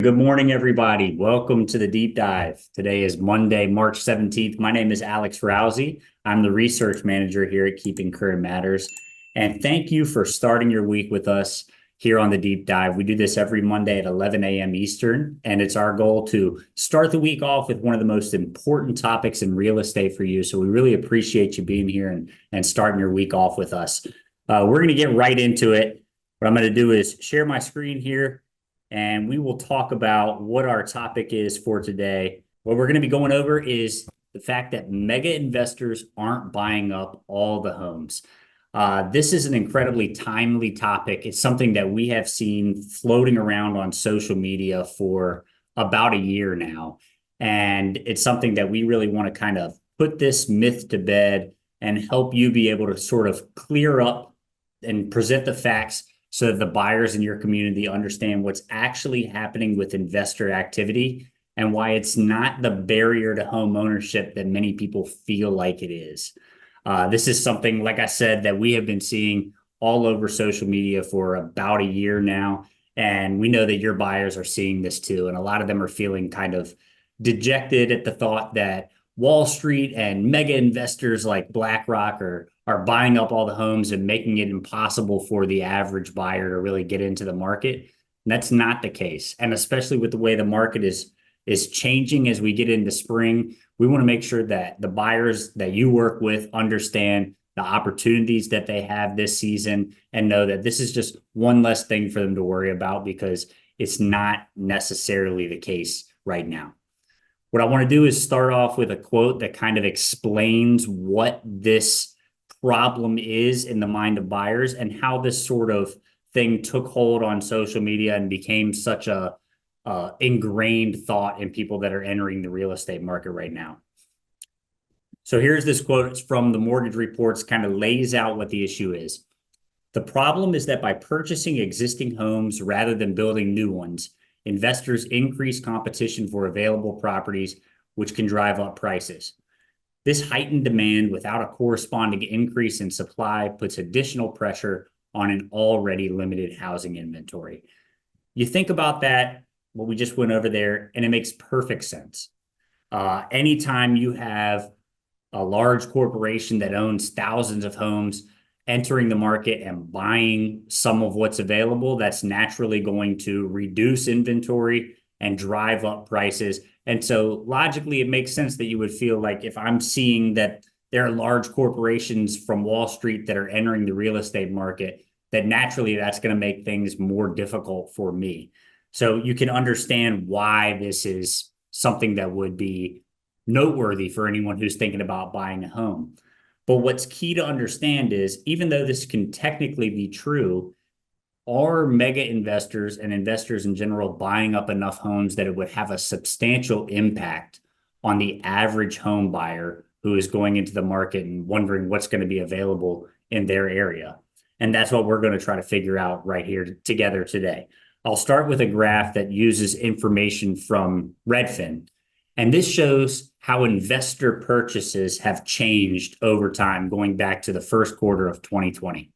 Good morning, everybody. Welcome to the deep dive. Today is Monday, March 17th. My name is Alex Rousey. I'm the research manager here at Keeping Current Matters. And thank you for starting your week with us here on the deep dive. We do this every Monday at 11 a.m. Eastern, and it's our goal to start the week off with one of the most important topics in real estate for you. So we really appreciate you being here and starting your week off with us. We're going to get right into it. What I'm going to do is share my screen here, and we will talk about what our topic is for today. What we're going to be going over is the fact that mega investors aren't buying up all the homes. This is an incredibly timely topic. It's something that we have seen floating around on social media for about a year now. And it's something that we really want to kind of put this myth to bed and help you be able to sort of clear up and present the facts so that the buyers in your community understand what's actually happening with investor activity and why it's not the barrier to home ownership that many people feel like it is. This is something, like I said, that we have been seeing all over social media for about a year now. And we know that your buyers are seeing this too. And a lot of them are feeling kind of dejected at the thought that Wall Street and mega investors like BlackRock are buying up all the homes and making it impossible for the average buyer to really get into the market. And that's not the case. And especially with the way the market is changing as we get into spring, we want to make sure that the buyers that you work with understand the opportunities that they have this season and know that this is just one less thing for them to worry about, because it's not necessarily the case right now. What I want to do is start off with a quote that kind of explains what this problem is in the mind of buyers and how this sort of thing took hold on social media and became such a ingrained thought in people that are entering the real estate market right now. So here's this quote. It's from the Mortgage Reports, kind of lays out what the issue is. The problem is that by purchasing existing homes rather than building new ones, investors increase competition for available properties, which can drive up prices. This heightened demand without a corresponding increase in supply puts additional pressure on an already limited housing inventory. You think about that, what we just went over there, and it makes perfect sense. Anytime you have a large corporation that owns thousands of homes entering the market and buying some of what's available, that's naturally going to reduce inventory and drive up prices. And so logically, it makes sense that you would feel like, if I'm seeing that there are large corporations from Wall Street that are entering the real estate market, that naturally that's going to make things more difficult for me. So you can understand why this is something that would be noteworthy for anyone who's thinking about buying a home. But what's key to understand is, even though this can technically be true, are mega investors and investors in general buying up enough homes that it would have a substantial impact on the average home buyer who is going into the market and wondering what's going to be available in their area? And that's what we're going to try to figure out right here together today. I'll start with a graph that uses information from Redfin. And this shows how investor purchases have changed over time, going back to the first quarter of 2020.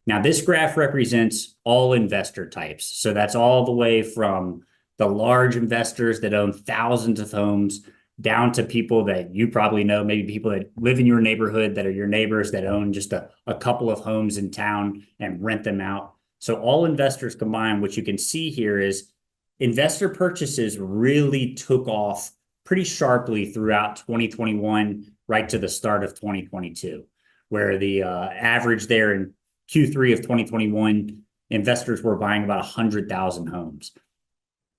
Now, this graph represents all investor types. So that's all the way from the large investors that own thousands of homes down to people that you probably know, maybe people that live in your neighborhood that are your neighbors that own just a couple of homes in town and rent them out. So all investors combined, what you can see here is investor purchases really took off pretty sharply throughout 2021, right to the start of 2022, where the average there in Q3 of 2021, investors were buying about 100,000 homes.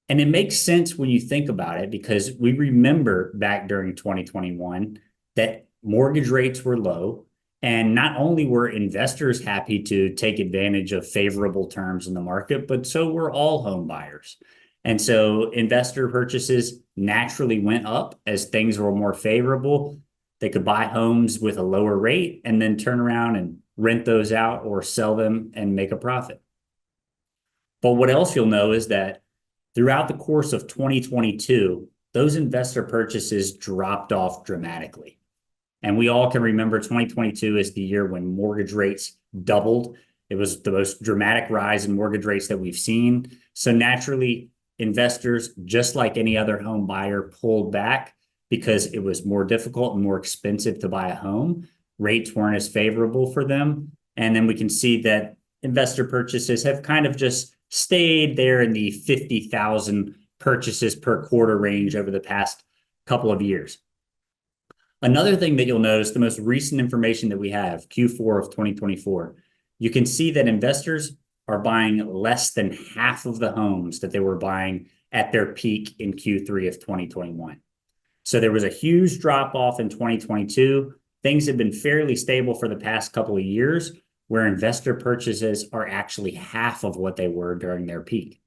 And it makes sense when you think about it, because we remember back during 2021 that mortgage rates were low. And not only were investors happy to take advantage of favorable terms in the market, but so were all home buyers. And so investor purchases naturally went up as things were more favorable. They could buy homes with a lower rate and then turn around and rent those out or sell them and make a profit. But what else you'll know is that throughout the course of 2022, those investor purchases dropped off dramatically. And we all can remember 2022 as the year when mortgage rates doubled. It was the most dramatic rise in mortgage rates that we've seen. So naturally, investors, just like any other home buyer, pulled back because it was more difficult and more expensive to buy a home. Rates weren't as favorable for them. And then we can see that investor purchases have kind of just stayed there in the 50,000 purchases per quarter range over the past couple of years. Another thing that you'll notice, the most recent information that we have, Q4 of 2024, you can see that investors are buying less than half of the homes that they were buying at their peak in Q3 of 2021. So there was a huge drop off in 2022. Things have been fairly stable for the past couple of years, where investor purchases are actually half of what they were during their peak.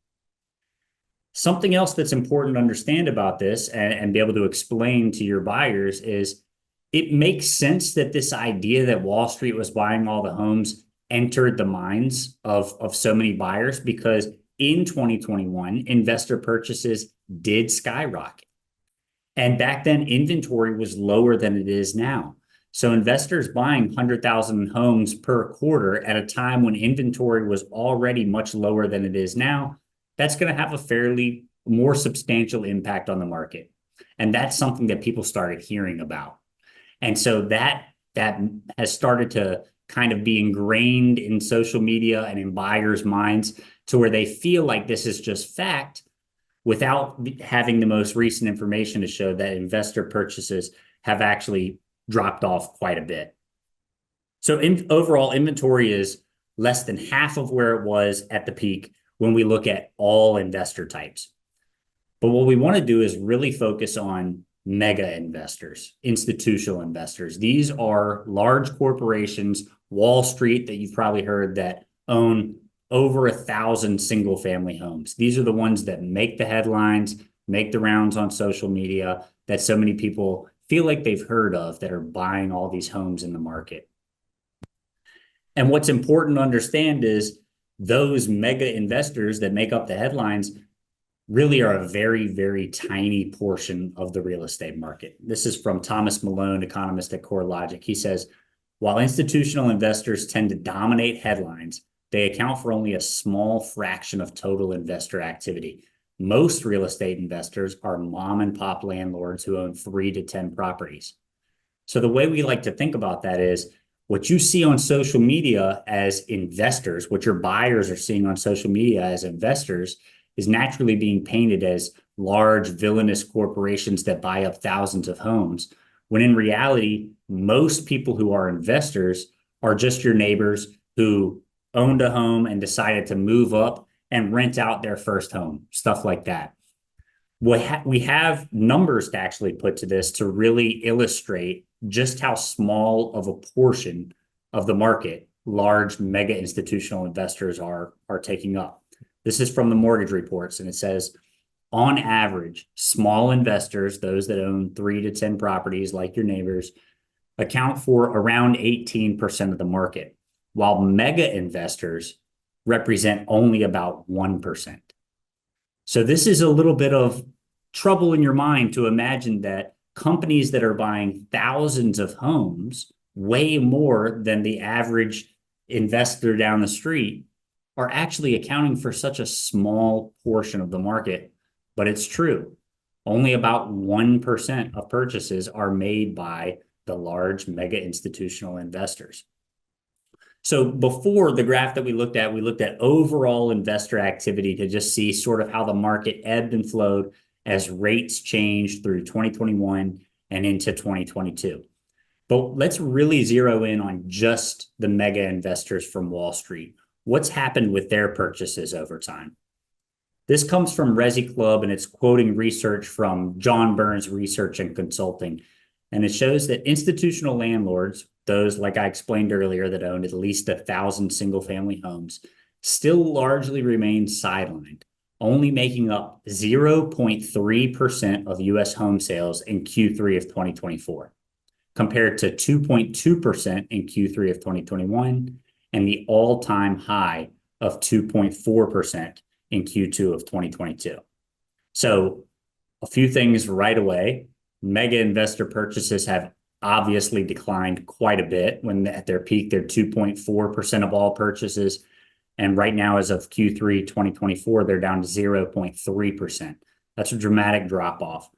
Something else that's important to understand about this and be able to explain to your buyers is it makes sense that this idea that Wall Street was buying all the homes entered the minds of so many buyers, because in 2021, investor purchases did skyrocket. And back then, inventory was lower than it is now. So investors buying 100,000 homes per quarter at a time when inventory was already much lower than it is now, that's going to have a fairly more substantial impact on the market. And that's something that people started hearing about. And so that has started to kind of be ingrained in social media and in buyers' minds to where they feel like this is just fact without having the most recent information to show that investor purchases have actually dropped off quite a bit. So overall, inventory is less than half of where it was at the peak when we look at all investor types. But what we want to do is really focus on mega investors, institutional investors. These are large corporations, Wall Street, that you've probably heard, that own over 1,000 single family homes. These are the ones that make the headlines, make the rounds on social media, that so many people feel like they've heard of, that are buying all these homes in the market. And what's important to understand is those mega investors that make up the headlines really are a very, very tiny portion of the real estate market. This is from Thomas Malone, economist at CoreLogic. He says, while institutional investors tend to dominate headlines, they account for only a small fraction of total investor activity. Most real estate investors are mom and pop landlords who own 3 to 10 properties. So the way we like to think about that is what you see on social media as investors, what your buyers are seeing on social media as investors, is naturally being painted as large villainous corporations that buy up thousands of homes, when in reality, most people who are investors are just your neighbors who owned a home and decided to move up and rent out their first home, stuff like that. We have numbers to actually put to this to really illustrate just how small of a portion of the market large mega institutional investors are taking up. This is from the mortgage reports, and it says, on average, small investors, those that own 3 to 10 properties like your neighbors, account for around 18% of the market, while mega investors represent only about 1%. So this is a little bit of trouble in your mind to imagine that companies that are buying thousands of homes, way more than the average investor down the street, are actually accounting for such a small portion of the market. But it's true. Only about 1% of purchases are made by the large mega institutional investors. So before, the graph that we looked at overall investor activity to just see sort of how the market ebbed and flowed as rates changed through 2021 and into 2022. But let's really zero in on just the mega investors from Wall Street. What's happened with their purchases over time? This comes from Resi Club, and it's quoting research from John Burns Research and Consulting. And it shows that institutional landlords, those, like I explained earlier, that owned at least 1,000 single-family homes, still largely remain sidelined, only making up 0.3% of U.S. home sales in Q3 of 2024, compared to 2.2% in Q3 of 2021, and the all-time high of 2.4% in Q2 of 2022. So a few things right away. Mega investor purchases have obviously declined quite a bit. When at their peak, they're 2.4% of all purchases. And right now, as of Q3 2024, they're down to 0.3%. That's a dramatic drop off.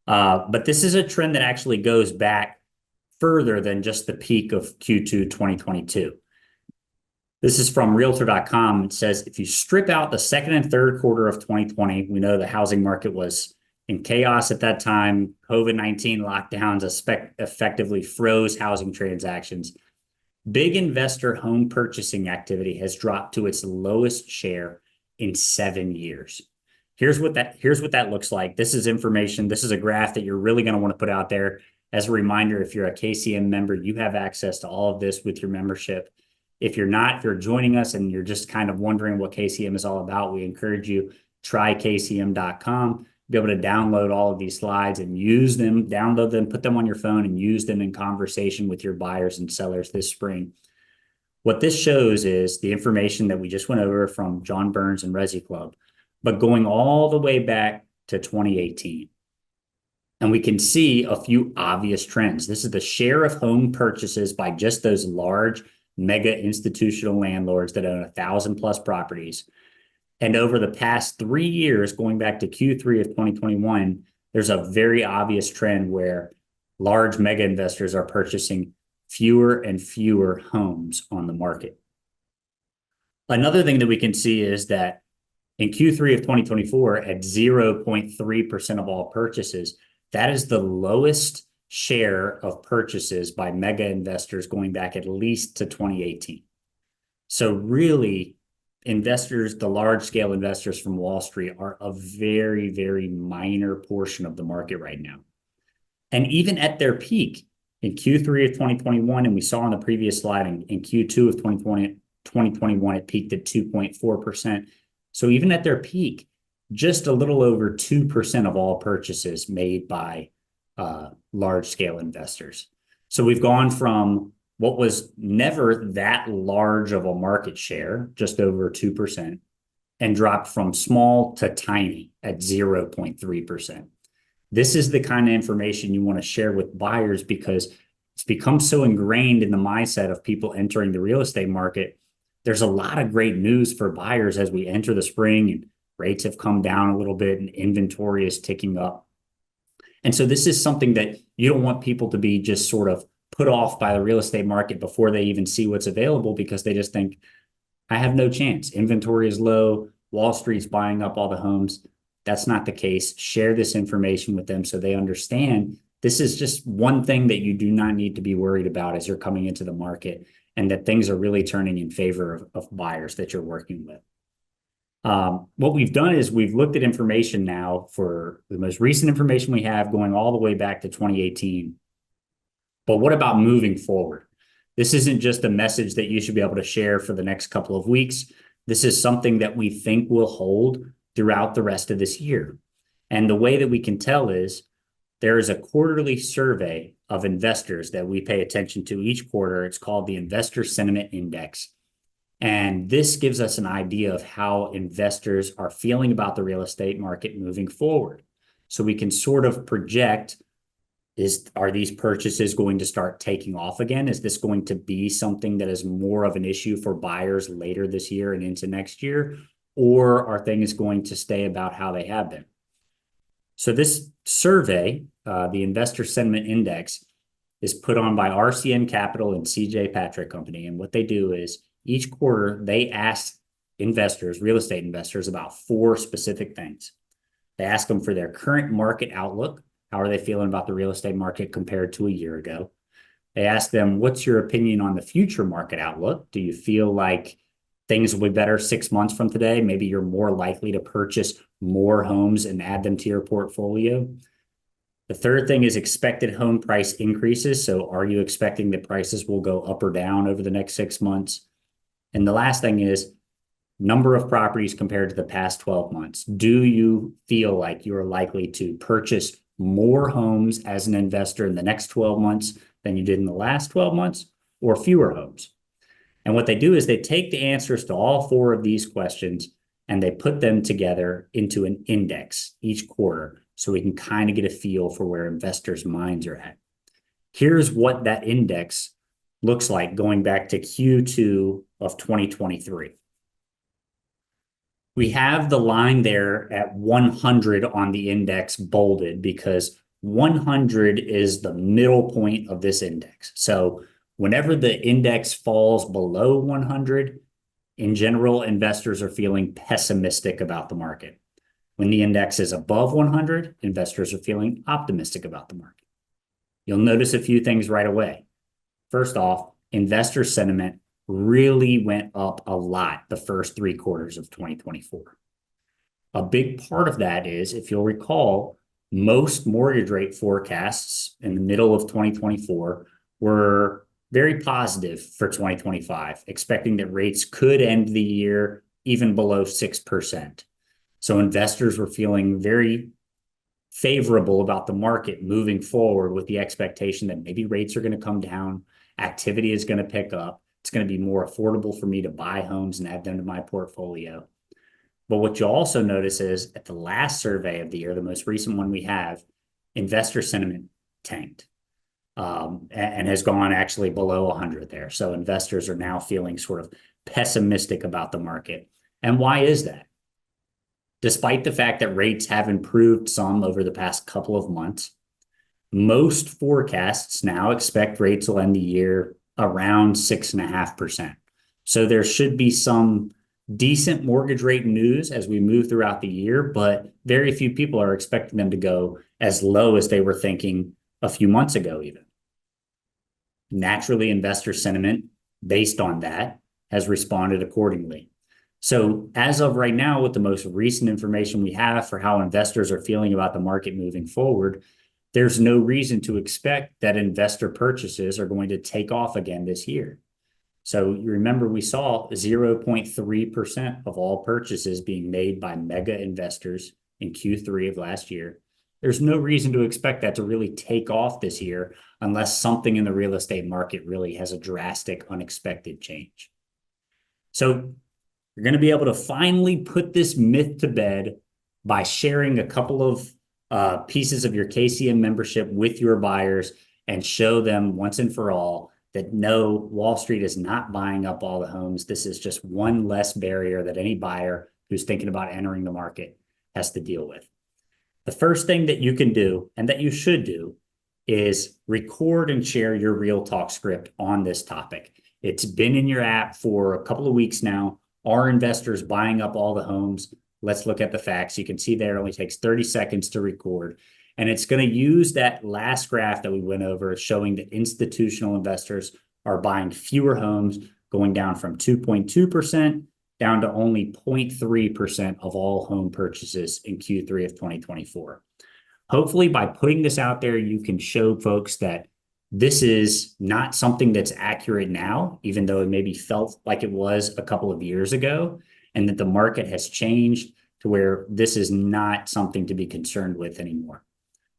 But this is a trend that actually goes back further than just the peak of Q2 2022. This is from Realtor.com. It says, if you strip out the second and third quarter of 2020, we know the housing market was in chaos at that time. COVID-19 lockdowns effectively froze housing transactions. Big investor home purchasing activity has dropped to its lowest share in 7 years. Here's what that looks like. This is information. This is a graph that you're really going to want to put out there. As a reminder, if you're a KCM member, you have access to all of this with your membership. If you're not, if you're joining us and you're just kind of wondering what KCM is all about, we encourage you, try kcm.com, be able to download all of these slides and use them, download them, put them on your phone and use them in conversation with your buyers and sellers this spring. What this shows is the information that we just went over from John Burns and Resi Club, but going all the way back to 2018. And we can see a few obvious trends. This is the share of home purchases by just those large mega institutional landlords that own 1,000 plus properties. And over the past 3 years, going back to Q3 of 2021, there's a very obvious trend where large mega investors are purchasing fewer and fewer homes on the market. Another thing that we can see is that in Q3 of 2024, at 0.3% of all purchases, that is the lowest share of purchases by mega investors going back at least to 2018. So really, investors, the large scale investors from Wall Street, are a very, very minor portion of the market right now. And even at their peak in Q3 of 2021, and we saw on the previous slide in Q2 of 2021, it peaked at 2.4%. So even at their peak, just a little over 2% of all purchases made by large scale investors. So we've gone from what was never that large of a market share, just over 2%, and dropped from small to tiny at 0.3%. This is the kind of information you want to share with buyers because it's become so ingrained in the mindset of people entering the real estate market. There's a lot of great news for buyers as we enter the spring, and rates have come down a little bit and inventory is ticking up. And so this is something that you don't want people to be just sort of put off by the real estate market before they even see what's available, because they just think, I have no chance. Inventory is low. Wall Street's buying up all the homes. That's not the case. Share this information with them so they understand this is just one thing that you do not need to be worried about as you're coming into the market, and that things are really turning in favor of buyers that you're working with. What we've done is we've looked at information now for the most recent information we have going all the way back to 2018. But what about moving forward? This isn't just a message that you should be able to share for the next couple of weeks. This is something that we think will hold throughout the rest of this year. And the way that we can tell is there is a quarterly survey of investors that we pay attention to each quarter. It's called the Investor Sentiment Index. And this gives us an idea of how investors are feeling about the real estate market moving forward. So we can sort of project, are these purchases going to start taking off again? Is this going to be something that is more of an issue for buyers later this year and into next year? Or are things going to stay about how they have been? So this survey, the Investor Sentiment Index, is put on by RCN Capital and CJ Patrick Company. And what they do is each quarter, they ask investors, real estate investors, about 4 specific things. They ask them for their current market outlook. How are they feeling about the real estate market compared to a year ago? They ask them, what's your opinion on the future market outlook? Do you feel like things will be better 6 months from today? Maybe you're more likely to purchase more homes and add them to your portfolio. The third thing is expected home price increases. So are you expecting that prices will go up or down over the next 6 months? And the last thing is number of properties compared to the past 12 months. Do you feel like you're likely to purchase more homes as an investor in the next 12 months than you did in the last 12 months, or fewer homes? And what they do is they take the answers to all 4 of these questions and they put them together into an index each quarter so we can kind of get a feel for where investors' minds are at. Here's what that index looks like going back to Q2 of 2023. We have the line there at 100 on the index bolded because 100 is the middle point of this index. So whenever the index falls below 100, in general, investors are feeling pessimistic about the market. When the index is above 100, investors are feeling optimistic about the market. You'll notice a few things right away. First off, investor sentiment really went up a lot the first 3 quarters of 2024. A big part of that is, if you'll recall, most mortgage rate forecasts in the middle of 2024 were very positive for 2025, expecting that rates could end the year even below 6%. So investors were feeling very favorable about the market moving forward with the expectation that maybe rates are going to come down, activity is going to pick up, it's going to be more affordable for me to buy homes and add them to my portfolio. But what you'll also notice is at the last survey of the year, the most recent one we have, investor sentiment tanked and has gone actually below 100 there. So investors are now feeling sort of pessimistic about the market. And why is that? Despite the fact that rates have improved some over the past couple of months, most forecasts now expect rates will end the year around 6.5%. So there should be some decent mortgage rate news as we move throughout the year, but very few people are expecting them to go as low as they were thinking a few months ago even. Naturally, investor sentiment based on that has responded accordingly. So as of right now, with the most recent information we have for how investors are feeling about the market moving forward, there's no reason to expect that investor purchases are going to take off again this year. So you remember we saw 0.3% of all purchases being made by mega investors in Q3 of last year. There's no reason to expect that to really take off this year unless something in the real estate market really has a drastic, unexpected change. So you're going to be able to finally put this myth to bed by sharing a couple of pieces of your KCM membership with your buyers and show them once and for all that no, Wall Street is not buying up all the homes. This is just one less barrier that any buyer who's thinking about entering the market has to deal with. The first thing that you can do and that you should do is record and share your Real Talk script on this topic. It's been in your app for a couple of weeks now. Are investors buying up all the homes? Let's look at the facts. You can see there it only takes 30 seconds to record. And it's going to use that last graph that we went over showing that institutional investors are buying fewer homes, going down from 2.2% down to only 0.3% of all home purchases in Q3 of 2024. Hopefully, by putting this out there, you can show folks that this is not something that's accurate now, even though it maybe felt like it was a couple of years ago, and that the market has changed to where this is not something to be concerned with anymore.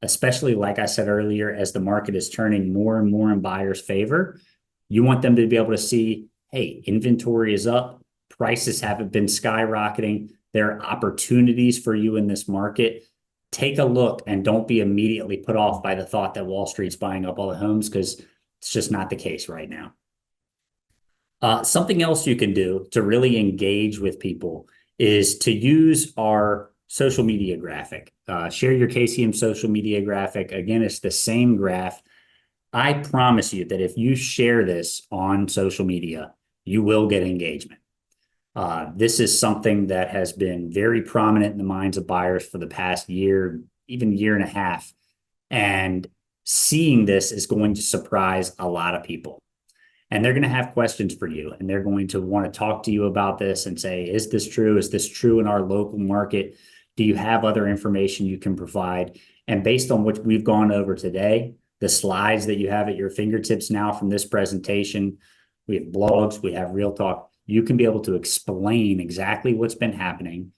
Especially, like I said earlier, as the market is turning more and more in buyers' favor, you want them to be able to see, hey, inventory is up, prices haven't been skyrocketing, there are opportunities for you in this market. Take a look and don't be immediately put off by the thought that Wall Street's buying up all the homes, because it's just not the case right now. Something else you can do to really engage with people is to use our social media graphic. Share your KCM social media graphic. Again, it's the same graph. I promise you that if you share this on social media, you will get engagement. This is something that has been very prominent in the minds of buyers for the past year, even year and a half. And seeing this is going to surprise a lot of people. And they're going to have questions for you. And they're going to want to talk to you about this and say, is this true? Is this true in our local market? Do you have other information you can provide? And based on what we've gone over today, the slides that you have at your fingertips now from this presentation, we have blogs, we have Real Talk. You can be able to explain exactly what's been happening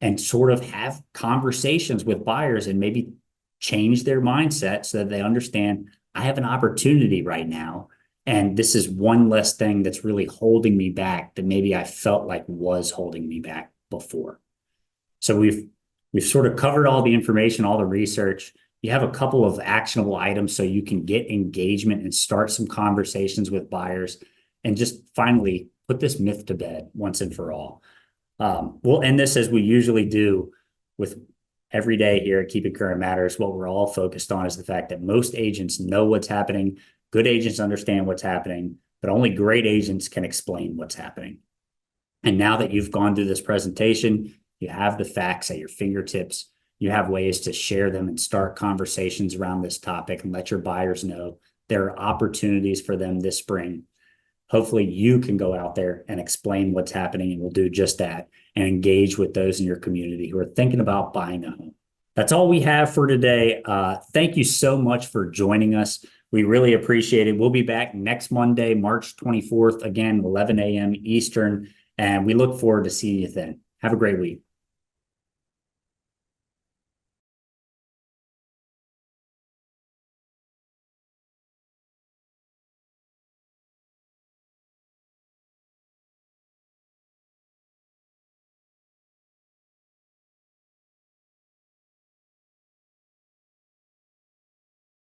and sort of have conversations with buyers and maybe change their mindset so that they understand I have an opportunity right now. And this is one less thing that's really holding me back that maybe I felt like was holding me back before. So we've sort of covered all the information, all the research. You have a couple of actionable items so you can get engagement and start some conversations with buyers and just finally put this myth to bed once and for all. We'll end this as we usually do with every day here at Keeping Current Matters. What we're all focused on is the fact that most agents know what's happening. Good agents understand what's happening, but only great agents can explain what's happening. And now that you've gone through this presentation, you have the facts at your fingertips. You have ways to share them and start conversations around this topic and let your buyers know there are opportunities for them this spring. Hopefully you can go out there and explain what's happening, and we'll do just that and engage with those in your community who are thinking about buying a home. That's all we have for today. Thank you so much for joining us. We really appreciate it. We'll be back next Monday, March 24th, again, 11 a.m. Eastern, and we look forward to seeing you then. Have a great week.